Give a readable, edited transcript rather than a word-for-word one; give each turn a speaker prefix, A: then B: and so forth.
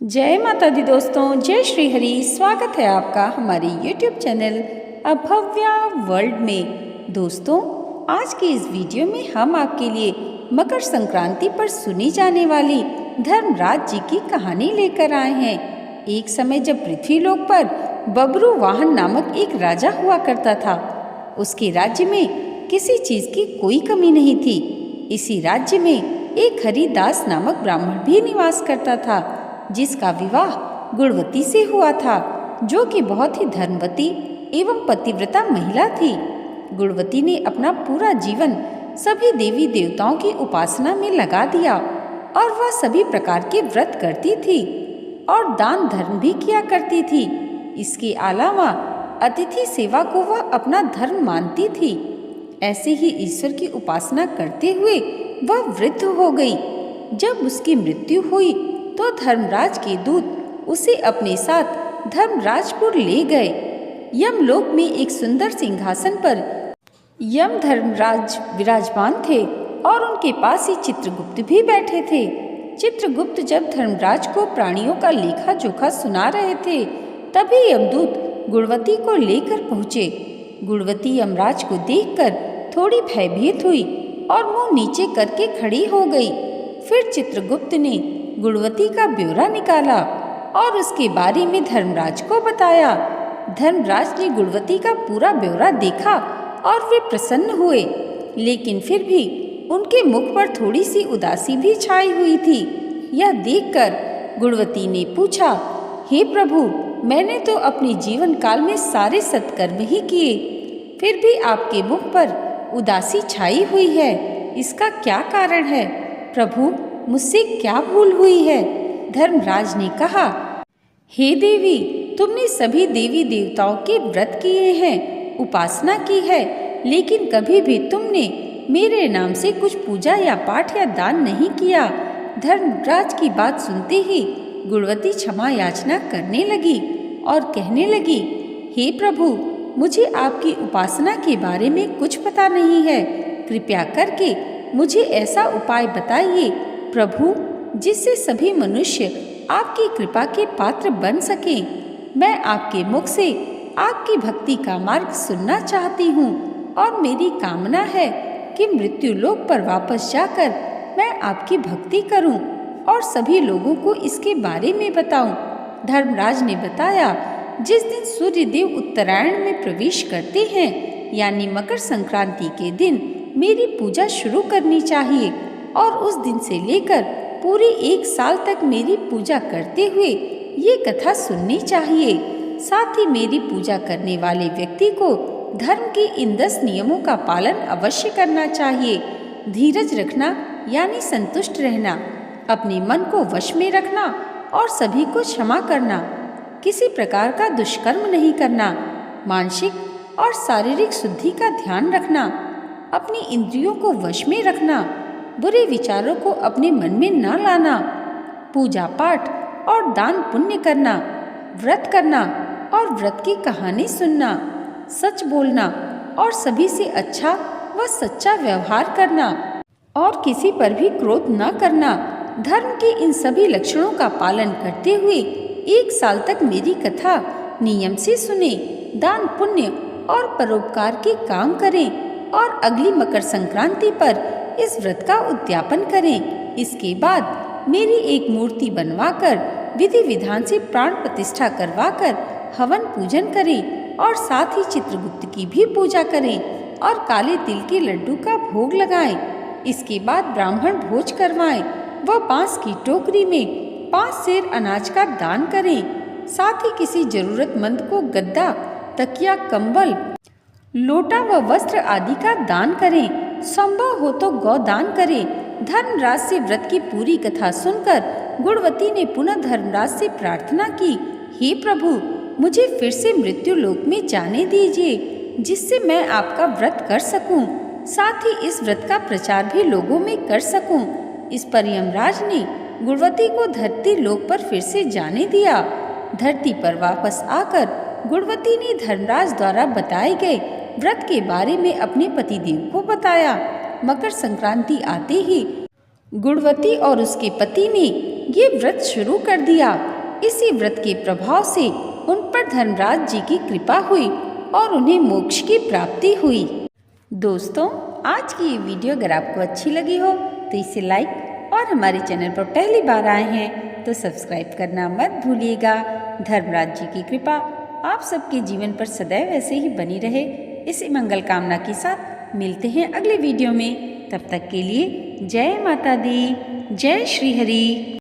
A: जय माता दी दोस्तों, जय श्री हरि। स्वागत है आपका हमारे YouTube चैनल अभव्या वर्ल्ड में। दोस्तों, आज के इस वीडियो में हम आपके लिए मकर संक्रांति पर सुनी जाने वाली धर्मराज जी की कहानी लेकर आए हैं। एक समय जब पृथ्वीलोक पर बब्रू वाहन नामक एक राजा हुआ करता था। उसके राज्य में किसी चीज की कोई कमी नहीं थी। इसी राज्य में एक हरिदास नामक ब्राह्मण भी निवास करता था, जिसका विवाह गुणवती से हुआ था, जो कि बहुत ही धर्मवती एवं पतिव्रता महिला थी। गुणवती ने अपना पूरा जीवन सभी देवी देवताओं की उपासना में लगा दिया और वह सभी प्रकार के व्रत करती थी और दान धर्म भी किया करती थी। इसके अलावा अतिथि सेवा को वह अपना धर्म मानती थी। ऐसे ही ईश्वर की उपासना करते हुए वह वृद्ध हो गई। जब उसकी मृत्यु हुई तो धर्मराज के दूत उसे अपने साथ धर्मराजपुर ले गए। यमलोक में एक सुंदर सिंहासन पर यम धर्मराज विराजमान थे और उनके पास ही चित्रगुप्त भी बैठे थे। चित्रगुप्त जब धर्मराज को प्राणियों का लेखा जोखा सुना रहे थे, तभी यमदूत गुणवती को लेकर पहुँचे। गुणवती यमराज को देखकर थोड़ी भयभीत हुई और मुंह नीचे करके खड़ी हो गई। फिर चित्रगुप्त ने गुणवती का ब्यौरा निकाला और उसके बारे में धर्मराज को बताया। धर्मराज ने गुणवती का पूरा ब्यौरा देखा और वे प्रसन्न हुए, लेकिन फिर भी उनके मुख पर थोड़ी सी उदासी भी छाई हुई थी। यह देखकर गुणवती ने पूछा, हे प्रभु, मैंने तो अपने जीवन काल में सारे सत्कर्म ही किए, फिर भी आपके मुख पर उदासी छाई हुई है। इसका क्या कारण है? प्रभु, मुझसे क्या भूल हुई है? धर्मराज ने कहा, हे देवी, तुमने सभी देवी देवताओं के व्रत किए हैं, उपासना की है, लेकिन कभी भी तुमने मेरे नाम से कुछ पूजा या पाठ या दान नहीं किया। धर्मराज की बात सुनते ही गुणवती क्षमा याचना करने लगी और कहने लगी, हे प्रभु, मुझे आपकी उपासना के बारे में कुछ पता नहीं है। कृपया करके मुझे ऐसा उपाय बताइए प्रभु, जिससे सभी मनुष्य आपकी कृपा के पात्र बन सकें। मैं आपके मुख से आपकी भक्ति का मार्ग सुनना चाहती हूँ और मेरी कामना है कि मृत्यु लोक पर वापस जाकर मैं आपकी भक्ति करूँ और सभी लोगों को इसके बारे में बताऊँ। धर्मराज ने बताया, जिस दिन सूर्य देव उत्तरायण में प्रवेश करते हैं, यानी मकर संक्रांति के दिन मेरी पूजा शुरू करनी चाहिए और उस दिन से लेकर पूरे 1 साल तक मेरी पूजा करते हुए ये कथा सुननी चाहिए। साथ ही मेरी पूजा करने वाले व्यक्ति को धर्म के इन 10 नियमों का पालन अवश्य करना चाहिए। धीरज रखना यानी संतुष्ट रहना, अपने मन को वश में रखना और सभी को क्षमा करना, किसी प्रकार का दुष्कर्म नहीं करना, मानसिक और शारीरिक शुद्धि का ध्यान रखना, अपनी इंद्रियों को वश में रखना, बुरे विचारों को अपने मन में न लाना, पूजा पाठ और दान पुण्य करना, व्रत करना और व्रत की कहानी सुनना, सच बोलना और सभी से अच्छा व सच्चा व्यवहार करना और किसी पर भी क्रोध न करना। धर्म के इन सभी लक्षणों का पालन करते हुए 1 साल तक मेरी कथा नियम से सुने, दान पुण्य और परोपकार के काम करें और अगली मकर संक्रांति पर इस व्रत का उद्यापन करें। इसके बाद मेरी एक मूर्ति बनवाकर विधि विधान से प्राण प्रतिष्ठा करवाकर हवन पूजन करें और साथ ही चित्रगुप्त की भी पूजा करें और काले तिल के लड्डू का भोग लगाएं। इसके बाद ब्राह्मण भोज करवाएं व बांस की टोकरी में 5 सेर अनाज का दान करें। साथ ही किसी जरूरतमंद को गद्दा, तकिया, कंबल, लोटा व वस्त्र आदि का दान करें। संभव हो तो गौदान करें। धर्मराज से व्रत की पूरी कथा सुनकर गुणवती ने पुनः धर्मराज से प्रार्थना की, हे प्रभु, मुझे फिर से मृत्यु लोक में जाने दीजिए, जिससे मैं आपका व्रत कर सकूं, साथ ही इस व्रत का प्रचार भी लोगों में कर सकूं। इस पर यमराज ने गुणवती को धरती लोक पर फिर से जाने दिया। धरती पर वापस आकर गुणवती ने धर्मराज द्वारा बताए गए व्रत के बारे में अपने पतिदेव को बताया। मकर संक्रांति आते ही गुणवती और उसके पति ने ये व्रत शुरू कर दिया। इसी व्रत के प्रभाव से उन पर धर्मराज जी की कृपा हुई और उन्हें मोक्ष की प्राप्ति हुई। दोस्तों, आज की ये वीडियो अगर आपको अच्छी लगी हो तो इसे लाइक और हमारे चैनल पर पहली बार आए हैं तो सब्सक्राइब करना मत भूलिएगा। धर्मराज जी की कृपा आप सबके जीवन पर सदैव ऐसे ही बनी रहे, इसी मंगल कामना के साथ मिलते हैं अगले वीडियो में। तब तक के लिए जय माता दी, जय श्री हरि।